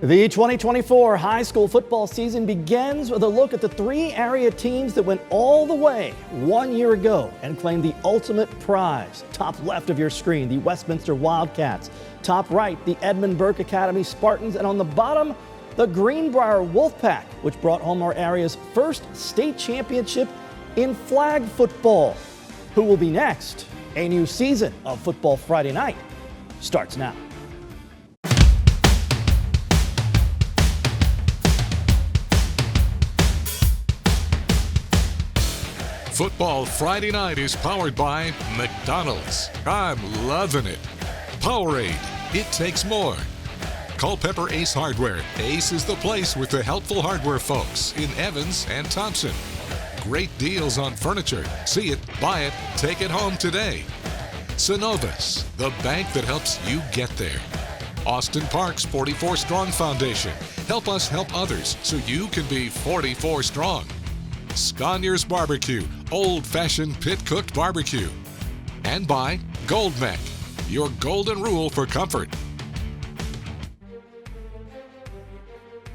The 2024 high school football season begins with a look at the three area teams that went all the way 1 year ago and claimed the ultimate prize. Top left of your screen, the Westminster Wildcats. Top right, the Edmund Burke Academy Spartans. And on the bottom, the Greenbrier Wolfpack, which brought home our area's first state championship in flag football. Who will be next? A new season of Football Friday Night starts now. Football Friday Night is powered by McDonald's. I'm loving it. Powerade, it takes more. Culpeper Ace Hardware. Ace is the place with the helpful hardware folks in Evans and Thompson. Great deals on furniture. See it, buy it, take it home today. Synovus, the bank that helps you get there. Austin Park's 44 Strong Foundation. Help us help others so you can be 44 strong. Sconyers Barbecue, old-fashioned pit-cooked barbecue. And by Gold Neck, your golden rule for comfort.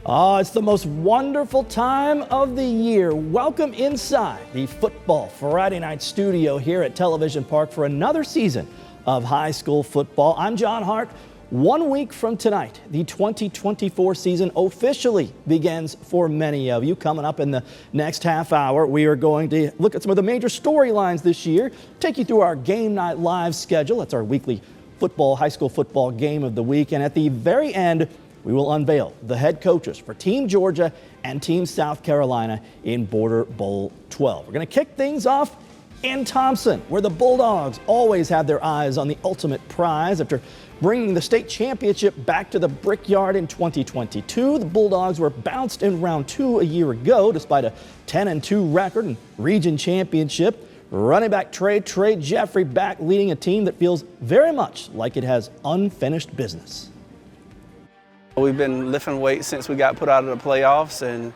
Oh, it's the most wonderful time of the year. Welcome inside the Football Friday Night studio here at Television Park for another season of high school football. I'm John Hart. 1 week from tonight, the 2024 season officially begins for many of you. Coming up in the next half hour, we are going to look at some of the major storylines this year, take you through our Game Night Live schedule. That's our weekly high school football game of the week. And at the very end, we will unveil the head coaches for Team Georgia and Team South Carolina in Border Bowl 12. We're going to kick things off in Thomson, where the Bulldogs always have their eyes on the ultimate prize. After bringing the state championship back to the Brickyard in 2022, the Bulldogs were bounced in round 2 a year ago despite a 10-2 record and region championship. Running back Trey Jeffrey back leading a team that feels very much like it has unfinished business. We've been lifting weights since we got put out of the playoffs and,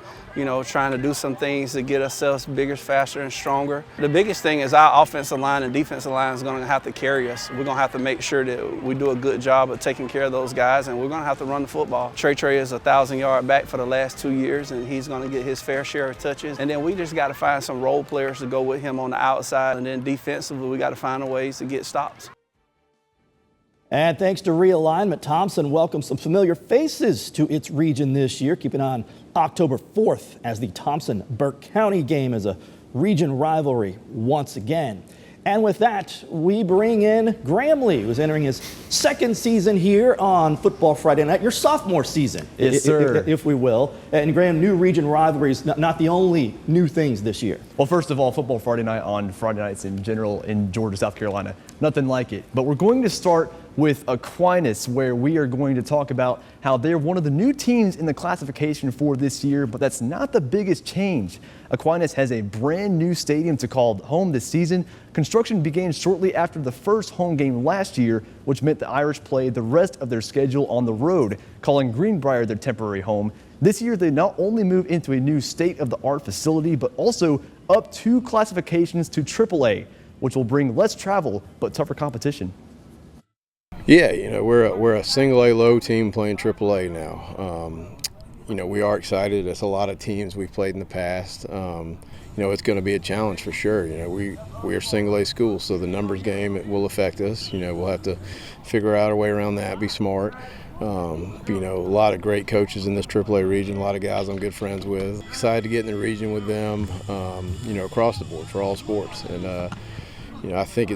trying to do some things to get ourselves bigger, faster, and stronger. The biggest thing is our offensive line and defensive line is going to have to carry us. We're going to have to make sure that we do a good job of taking care of those guys, and we're going to have to run the football. Trey is a 1,000-yard back for the last 2 years, and he's going to get his fair share of touches. And then we just got to find some role players to go with him on the outside, and then defensively we got to find ways to get stops. And thanks to realignment, Thomson welcomes some familiar faces to its region this year. Keep an eye on October 4th as the Thompson-Burke County game is a region rivalry once again. And with that, we bring in Graham Lee, who's entering his second season here on Football Friday Night, your sophomore season, yes, sir. If we will. And Graham, new region rivalries, not the only new things this year. Well, first of all, Football Friday Night on Friday nights in general in Georgia, South Carolina, nothing like it. But we're going to start with Aquinas, where we are going to talk about how they're one of the new teams in the classification for this year, but that's not the biggest change. Aquinas has a brand new stadium to call home this season. Construction began shortly after the first home game last year, which meant the Irish played the rest of their schedule on the road, calling Greenbrier their temporary home. This year, they not only moved into a new state-of-the-art facility, but also up 2 classifications to AAA, which will bring less travel but tougher competition. Yeah, we're a single A low team playing AAA now. We are excited. It's a lot of teams we've played in the past. It's going to be a challenge for sure. We are single A school, so the numbers game, it will affect us. We'll have to figure out a way around that, be smart. A lot of great coaches in this AAA region, a lot of guys I'm good friends with. Excited to get in the region with them, across the board for all sports. And, I think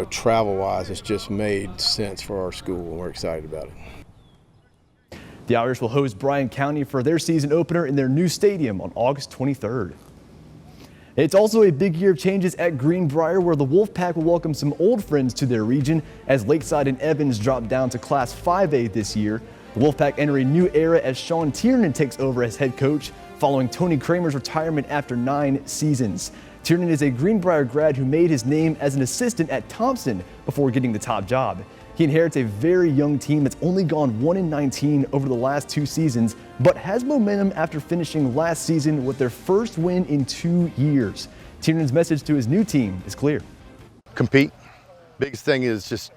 travel-wise, it's just made sense for our school, and we're excited about it. The Irish will host Bryan County for their season opener in their new stadium on August 23rd. It's also a big year of changes at Greenbrier, where the Wolfpack will welcome some old friends to their region as Lakeside and Evans drop down to Class 5A this year. The Wolfpack enter a new era as Sean Tiernan takes over as head coach following Tony Kramer's retirement after 9 seasons. Tiernan is a Greenbrier grad who made his name as an assistant at Thompson before getting the top job. He inherits a very young team that's only gone 1-19 over the last 2 seasons, but has momentum after finishing last season with their first win in 2 years. Tiernan's message to his new team is clear. Compete, biggest thing is just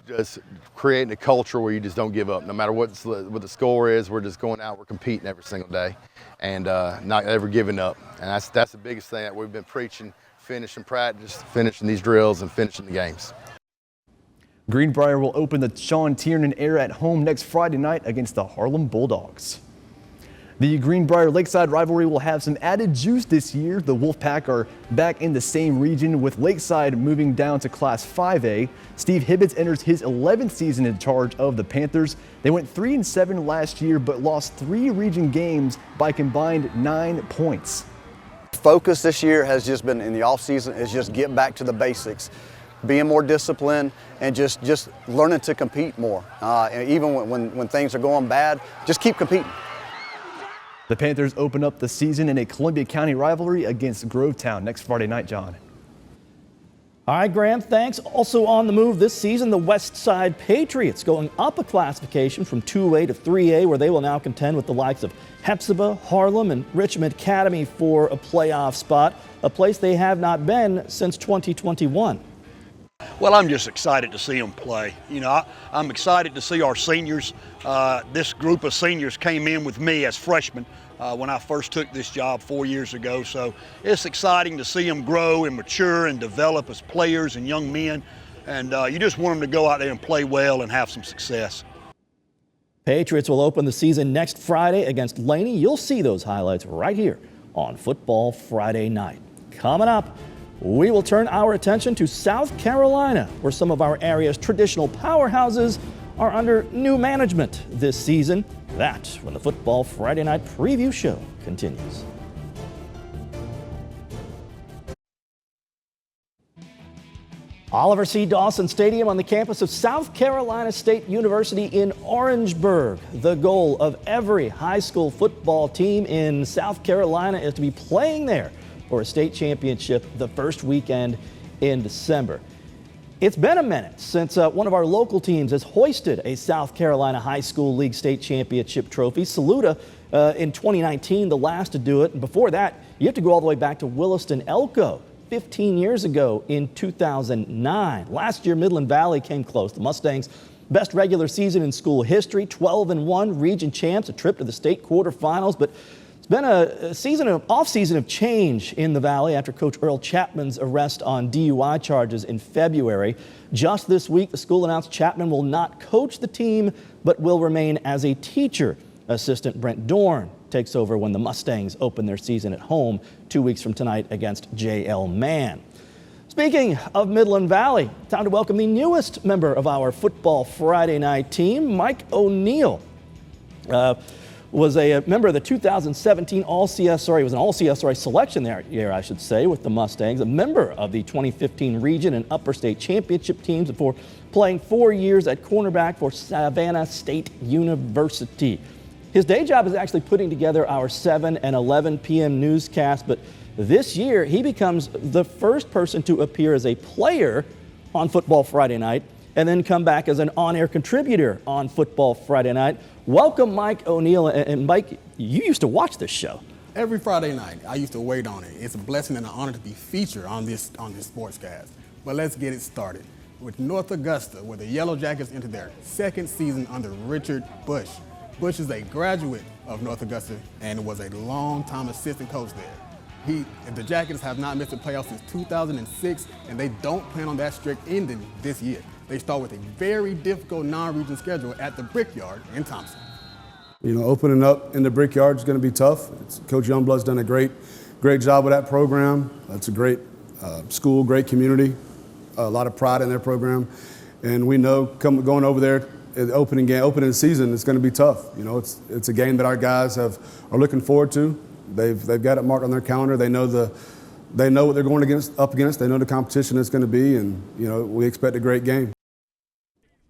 creating a culture where you just don't give up. No matter what the score is, we're just going out, we're competing every single day, and not ever giving up. And that's the biggest thing that we've been preaching, finishing practice, finishing these drills, and finishing the games. Greenbrier will open the Sean Tiernan era at home next Friday night against the Harlem Bulldogs. The Greenbrier Lakeside rivalry will have some added juice this year. The Wolfpack are back in the same region, with Lakeside moving down to Class 5A. Steve Hibbets enters his 11th season in charge of the Panthers. They went 3-7 last year, but lost 3 region games by combined 9 points. Focus this year has just been, in the offseason, is just get back to the basics, being more disciplined, and just learning to compete more. And even when things are going bad, just keep competing. The Panthers open up the season in a Columbia County rivalry against Grovetown next Friday night, John. All right, Graham, thanks. Also on the move this season, the West Side Patriots going up a classification from 2A to 3A, where they will now contend with the likes of Hepzibah, Harlem, and Richmond Academy for a playoff spot, a place they have not been since 2021. Well, I'm just excited to see them play. You know, I'm excited to see our seniors. This group of seniors came in with me as freshmen when I first took this job 4 years ago. So it's exciting to see them grow and mature and develop as players and young men. And you just want them to go out there and play well and have some success. Patriots will open the season next Friday against Laney. You'll see those highlights right here on Football Friday night. Coming up, we will turn our attention to South Carolina, where some of our area's traditional powerhouses are under new management this season. That when the Football Friday Night Preview Show continues. Oliver C. Dawson Stadium on the campus of South Carolina State University in Orangeburg. The goal of every high school football team in South Carolina is to be playing there for a state championship the first weekend in December. It's been a minute since one of our local teams has hoisted a South Carolina High School League state championship trophy. Saluda in 2019, the last to do it. And before that, you have to go all the way back to Williston-Elko 15 years ago in 2009. Last year, Midland Valley came close. The Mustangs' best regular season in school history, 12-1, region champs, a trip to the state quarterfinals. But it's been a off-season of change in the Valley after Coach Earl Chapman's arrest on DUI charges in February. Just this week, the school announced Chapman will not coach the team, but will remain as a teacher. Assistant Brent Dorn takes over when the Mustangs open their season at home 2 weeks from tonight against J.L. Mann. Speaking of Midland Valley, time to welcome the newest member of our Football Friday night team, Mike O'Neill. Was a member of the 2017 All-CSRA. He was an All-CSRA selection that year, I should say, with the Mustangs. A member of the 2015 Region and Upper State Championship teams before playing 4 years at cornerback for Savannah State University. His day job is actually putting together our 7 and 11 p.m. newscast, but this year he becomes the first person to appear as a player on Football Friday night and then come back as an on-air contributor on Football Friday night. Welcome, Mike O'Neill. And Mike, you used to watch this show. Every Friday night, I used to wait on it. It's a blessing and an honor to be featured on this sportscast. But let's get it started with North Augusta, where the Yellow Jackets entered their second season under Richard Bush. Bush is a graduate of North Augusta and was a long-time assistant coach there. The Jackets have not missed a playoff since 2006, and they don't plan on that streak ending this year. They start with a very difficult non-region schedule at the Brickyard in Thomson. You know, opening up in the Brickyard is going to be tough. Coach Youngblood's done a great job with that program. It's a great school, great community, a lot of pride in their program. And we know going over there, the opening the season, it's going to be tough. You know, it's a game that our guys are looking forward to. They've got it marked on their calendar. They know what they're going up against. They know the competition it's going to be, and you know we expect a great game.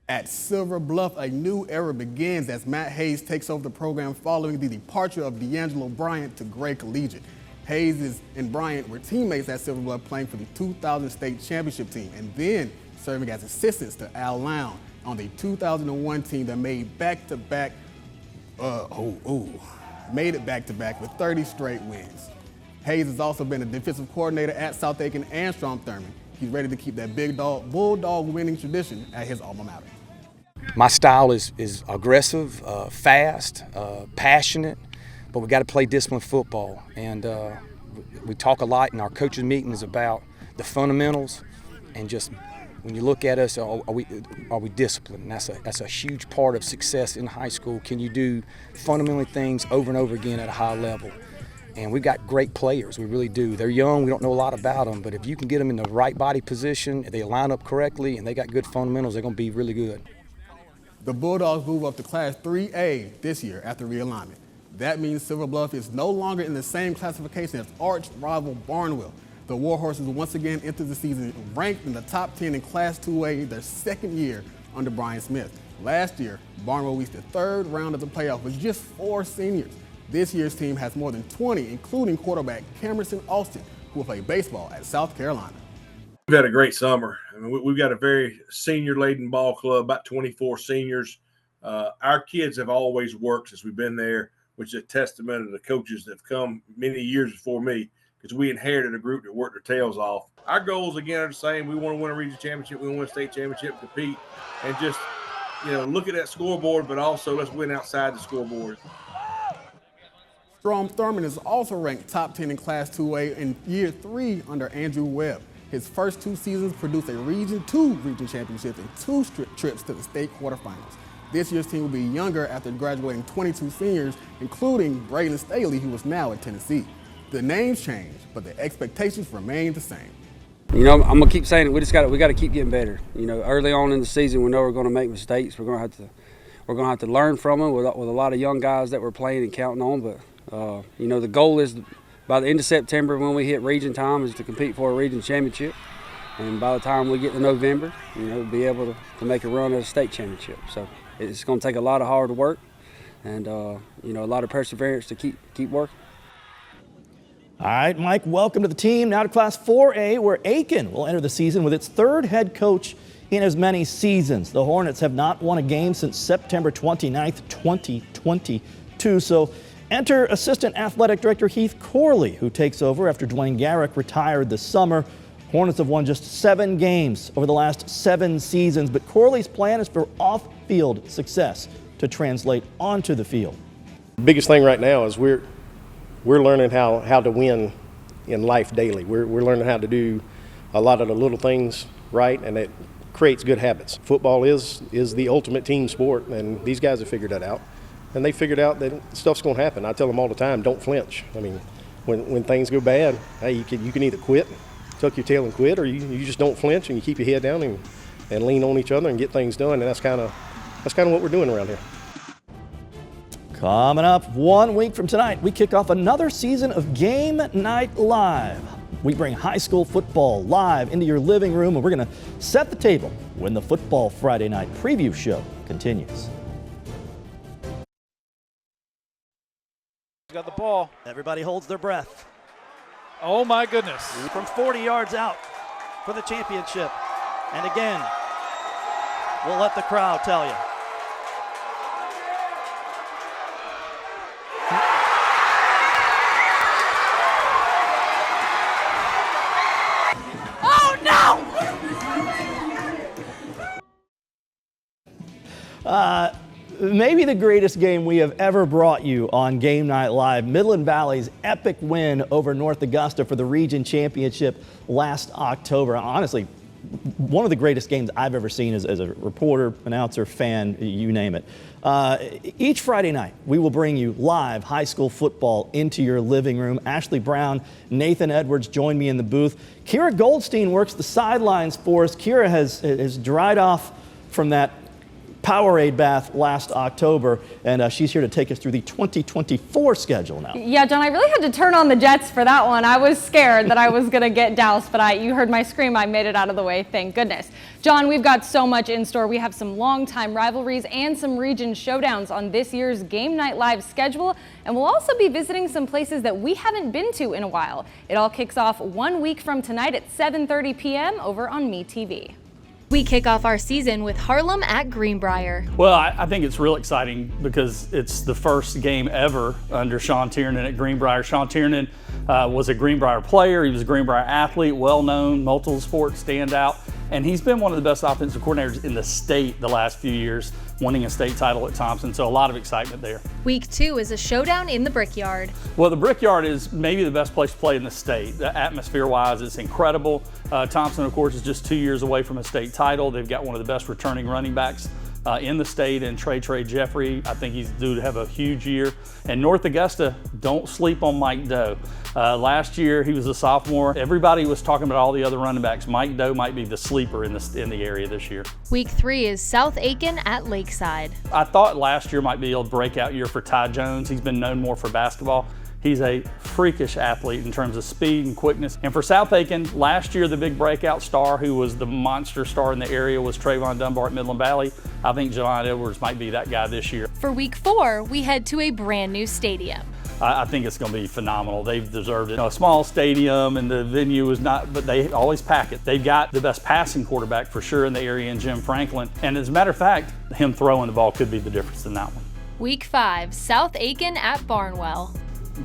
At Silver Bluff, a new era begins as Matt Hayes takes over the program following the departure of D'Angelo Bryant to Gray Collegiate. Hayes and Bryant were teammates at Silver Bluff, playing for the 2000 state championship team, and then serving as assistants to Al Lown on the 2001 team that made back-to-back with 30 straight wins. Hayes has also been a defensive coordinator at South Aiken and Strom Thurmond. he's ready to keep that Bulldog winning tradition at his alma mater. My style is aggressive, fast, passionate, but we got to play disciplined football. And we talk a lot in our coaches' meetings about the fundamentals, and just when you look at us, are we disciplined? And that's a huge part of success in high school. Can you do fundamentally things over and over again at a high level? And we've got great players, we really do. They're young, we don't know a lot about them, but if you can get them in the right body position, if they line up correctly, and they got good fundamentals, they're going to be really good. The Bulldogs move up to Class 3A this year after realignment. That means Silver Bluff is no longer in the same classification as arch rival Barnwell. The Warhorses once again entered the season ranked in the top 10 in Class 2A their second year under Brian Smith. Last year, Barnwell reached the third round of the playoff with just 4 seniors. This year's team has more than 20, including quarterback Camerson Austin, who will play baseball at South Carolina. We've had a great summer. I mean, we've got a very senior-laden ball club, about 24 seniors. Our kids have always worked since we've been there, which is a testament to the coaches that have come many years before me, because we inherited a group that worked their tails off. Our goals, again, are the same. We want to win a region championship. We want to win a state championship, compete, and just, look at that scoreboard, but also let's win outside the scoreboard. Strom Thurman is also ranked top 10 in Class 2A in year 3 under Andrew Webb. His first 2 seasons produced a Region 2 region championship and 2 trips to the state quarterfinals. This year's team will be younger after graduating 22 seniors, including Braylon Staley, who is now at Tennessee. The names change, but the expectations remain the same. I'm gonna keep saying it. We got to keep getting better. Early on in the season, we know we're going to make mistakes. We're going to have to learn from them with a lot of young guys that we're playing and counting on. But the goal is by the end of September, when we hit region time, is to compete for a region championship. And by the time we get to November, be able to make a run at a state championship. So it's going to take a lot of hard work and a lot of perseverance to keep working. All right, Mike, welcome to the team. Now to Class 4A, where Aiken will enter the season with its 3rd head coach in as many seasons. The Hornets have not won a game since September 29th, 2022. So enter Assistant Athletic Director Heath Corley, who takes over after Dwayne Garrick retired this summer. Hornets have won just 7 games over the last 7 seasons, but Corley's plan is for off-field success to translate onto the field. The biggest thing right now is we're learning how to win in life daily. We're learning how to do a lot of the little things right, and it creates good habits. Football is the ultimate team sport, and these guys have figured that out. And they figured out that stuff's going to happen. I tell them all the time, don't flinch. I mean, when things go bad, hey, you can either quit, tuck your tail and quit, or you just don't flinch and you keep your head down and lean on each other and get things done. And that's kind of what we're doing around here. Coming up 1 week from tonight, we kick off another season of Game Night Live. We bring high school football live into your living room, and we're going to set the table when the Football Friday Night Preview Show continues. Got the ball. Everybody holds their breath. Oh my goodness. From 40 yards out for the championship. And again, we'll let the crowd tell you. Oh no! Maybe the greatest game we have ever brought you on Game Night Live. Midland Valley's epic win over North Augusta for the region championship last October. Honestly, one of the greatest games I've ever seen as a reporter, announcer, fan, you name it. Each Friday night, we will bring you live high school football into your living room. Ashley Brown, Nathan Edwards join me in the booth. Kira Goldstein works the sidelines for us. Kira has dried off from that Powerade bath last October, and she's here to take us through the 2024 schedule now. Yeah, John, I really had to turn on the jets for that one. I was scared that I was going to get doused, but you heard my scream. I made it out of the way, thank goodness. John, we've got so much in store. We have some longtime rivalries and some region showdowns on this year's Game Night Live schedule, and we'll also be visiting some places that we haven't been to in a while. It all kicks off 1 week from tonight at 7:30 p.m. over on MeTV. We kick off our season with Harlem at Greenbrier. Well, I think it's real exciting because it's the first game ever under Sean Tiernan at Greenbrier. Sean Tiernan was a Greenbrier player. He was a Greenbrier athlete, well-known, multiple sports standout. And he's been one of the best offensive coordinators in the state the last few years, winning a state title at Thomson. So a lot of excitement there. Week 2 is a showdown in the Brickyard. Well, the Brickyard is maybe the best place to play in the state. Atmosphere-wise, it's incredible. Thomson, of course, is just 2 years away from a state title. They've got one of the best returning running backs in the state, and Trey Jeffrey. I think he's due to have a huge year. And North Augusta, don't sleep on Mike Doe. Last year, he was a sophomore. Everybody was talking about all the other running backs. Mike Doe might be the sleeper in the area this year. Week 3 is South Aiken at Lakeside. I thought last year might be a breakout year for Ty Jones. He's been known more for basketball. He's a freakish athlete in terms of speed and quickness. And for South Aiken, last year the big breakout star who was the monster star in the area was Trayvon Dunbar at Midland Valley. I think Jelon Edwards might be that guy this year. For week 4, we head to a brand new stadium. I think it's going to be phenomenal. They've deserved it. A small stadium and the venue is not, but they always pack it. They've got the best passing quarterback for sure in the area in Jim Franklin. And as a matter of fact, him throwing the ball could be the difference in that one. Week 5, South Aiken at Barnwell.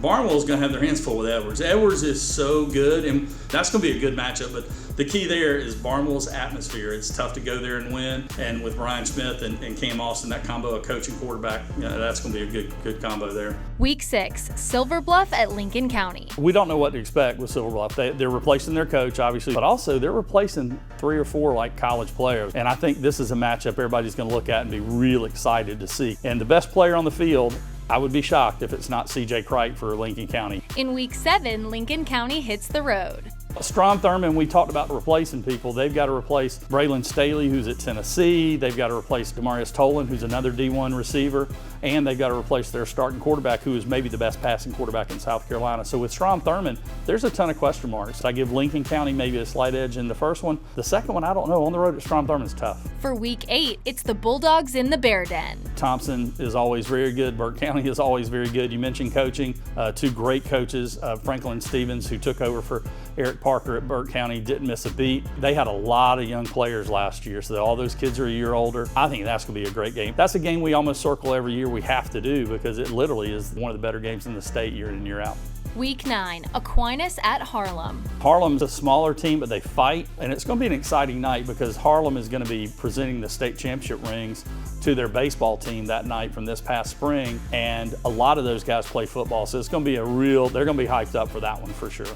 Barnwell's going to have their hands full with Edwards. Edwards is so good, and that's going to be a good matchup. But the key there is Barnwell's atmosphere. It's tough to go there and win. And with Ryan Smith and Cam Austin, that combo of coach and quarterback, that's going to be a good combo there. Week 6, Silver Bluff at Lincoln County. We don't know what to expect with Silver Bluff. They're replacing their coach, obviously, but also they're replacing 3 or 4 college players. And I think this is a matchup everybody's going to look at and be real excited to see. And the best player on the field, I would be shocked if it's not CJ Cricht for Lincoln County. In week 7, Lincoln County hits the road. Strom Thurmond, we talked about replacing people. They've got to replace Braylon Staley, who's at Tennessee. They've got to replace Demarius Tolan, who's another D1 receiver. And they've got to replace their starting quarterback, who is maybe the best passing quarterback in South Carolina. So with Strom Thurmond, there's a ton of question marks. I give Lincoln County maybe a slight edge in the first one. The second one, I don't know. On the road at Strom Thurmond is tough. For week 8, it's the Bulldogs in the Bear Den. Thomson is always very good. Burke County is always very good. You mentioned coaching. 2 great coaches, Franklin Stevens, who took over for Eric Parker at Burke County, didn't miss a beat. They had a lot of young players last year, so all those kids are a year older. I think that's going to be a great game. That's a game we almost circle every year. We have to do because it literally is one of the better games in the state year in and year out. Week 9, Aquinas at Harlem. Harlem's a smaller team, but they fight, and it's going to be an exciting night because Harlem is going to be presenting the state championship rings to their baseball team that night from this past spring, and a lot of those guys play football, so it's going to be they're going to be hyped up for that one for sure.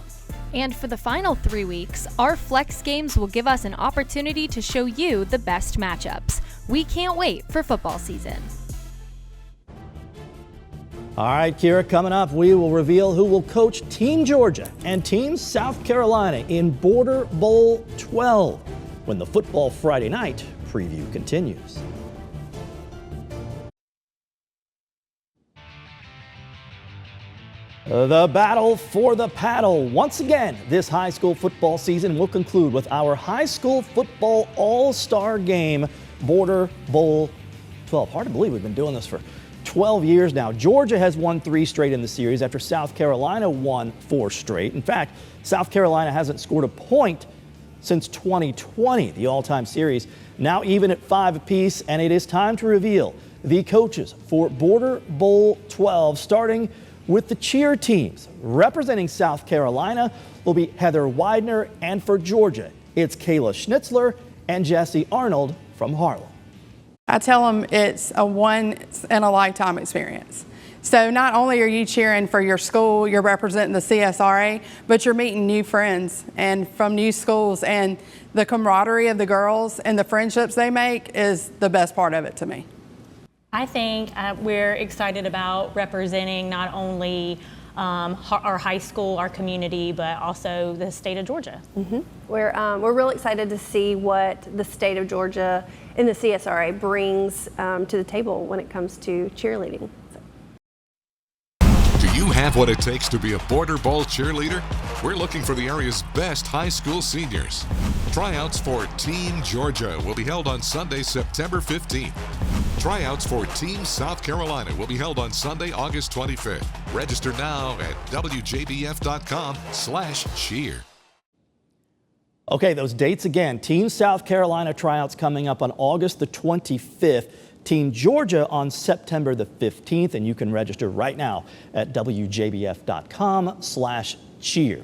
And for the final 3 weeks, our flex games will give us an opportunity to show you the best matchups. We can't wait for football season. All right, Kira, coming up, we will reveal who will coach Team Georgia and Team South Carolina in Border Bowl 12 when the Football Friday Night preview continues. The battle for the paddle. Once again, this high school football season will conclude with our high school football all-star game, Border Bowl 12. Hard to believe we've been doing this for 12 years now. Georgia has won 3 straight in the series after South Carolina won 4 straight. In fact, South Carolina hasn't scored a point since 2020, the all-time series. Now even at 5 apiece, and it is time to reveal the coaches for Border Bowl 12, starting with the cheer teams. Representing South Carolina will be Heather Widener, and for Georgia, it's Kayla Schnitzler and Jesse Arnold from Harlem. I tell them it's a once-in-a-lifetime experience. So not only are you cheering for your school, you're representing the CSRA, but you're meeting new friends and from new schools, and the camaraderie of the girls and the friendships they make is the best part of it to me. I think we're excited about representing not only our high school, our community, but also the state of Georgia. Mm-hmm. We're real excited to see what the state of Georgia and the CSRA brings to the table when it comes to cheerleading. Do you have what it takes to be a Border Bowl cheerleader? We're looking for the area's best high school seniors. Tryouts for Team Georgia will be held on Sunday, September 15th. Tryouts for Team South Carolina will be held on Sunday, August 25th. Register now at WJBF.com/cheer. Okay, those dates again. Team South Carolina tryouts coming up on August the 25th. Team Georgia on September the 15th, and you can register right now at WJBF.com/cheer.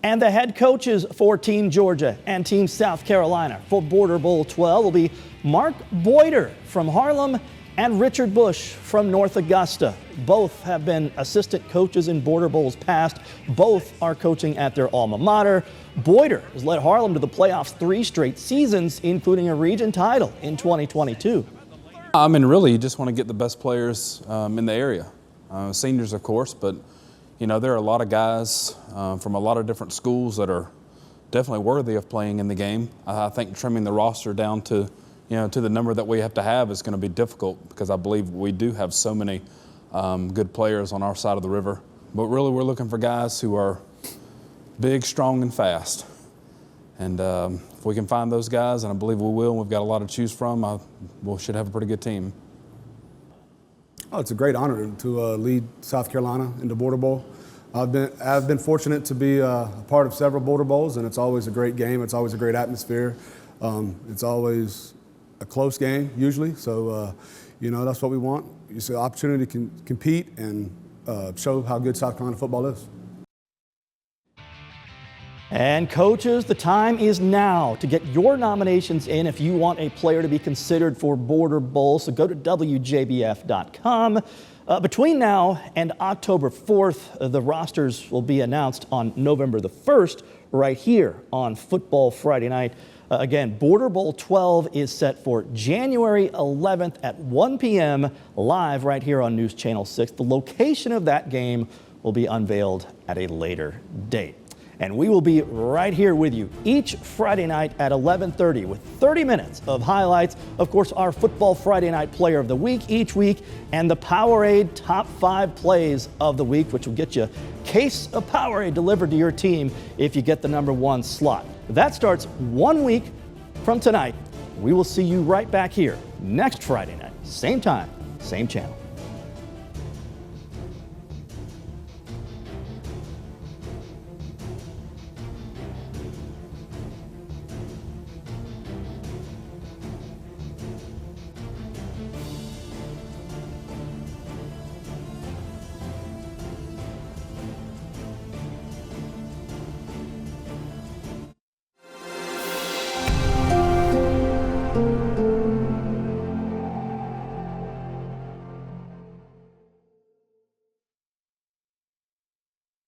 And the head coaches for Team Georgia and Team South Carolina for Border Bowl 12 will be Mark Boyder from Harlem and Richard Bush from North Augusta. Both have been assistant coaches in Border Bowls past. Both are coaching at their alma mater. Boyder has led Harlem to the playoffs 3 straight seasons, including a region title in 2022. I mean, really, you just want to get the best players in the area. Seniors, of course, but, you know, there are a lot of guys from a lot of different schools that are definitely worthy of playing in the game. I think trimming the roster down to, you know, to the number that we have to have is going to be difficult because I believe we do have so many good players on our side of the river. But really, we're looking for guys who are big, strong, and fast. And if we can find those guys, and I believe we will, and we've got a lot to choose from, we should have a pretty good team. Oh, it's a great honor to lead South Carolina in the Border Bowl. I've been fortunate to be a part of several Border Bowls, and it's always a great game. It's always a great atmosphere. It's always a close game, usually. So, you know, that's what we want. It's an opportunity to compete and show how good South Carolina football is. And coaches, the time is now to get your nominations in if you want a player to be considered for Border Bowl. So go to WJBF.com. Between now and October 4th, the rosters will be announced on November the 1st right here on Football Friday Night. Again, Border Bowl 12 is set for January 11th at 1 p.m. live right here on News Channel 6. The location of that game will be unveiled at a later date. And we will be right here with you each Friday night at 11:30 with 30 minutes of highlights. Of course, our Football Friday Night Player of the Week each week and the Powerade Top 5 Plays of the Week, which will get you a case of Powerade delivered to your team if you get the #1 slot. That starts 1 week from tonight. We will see you right back here next Friday night, same time, same channel.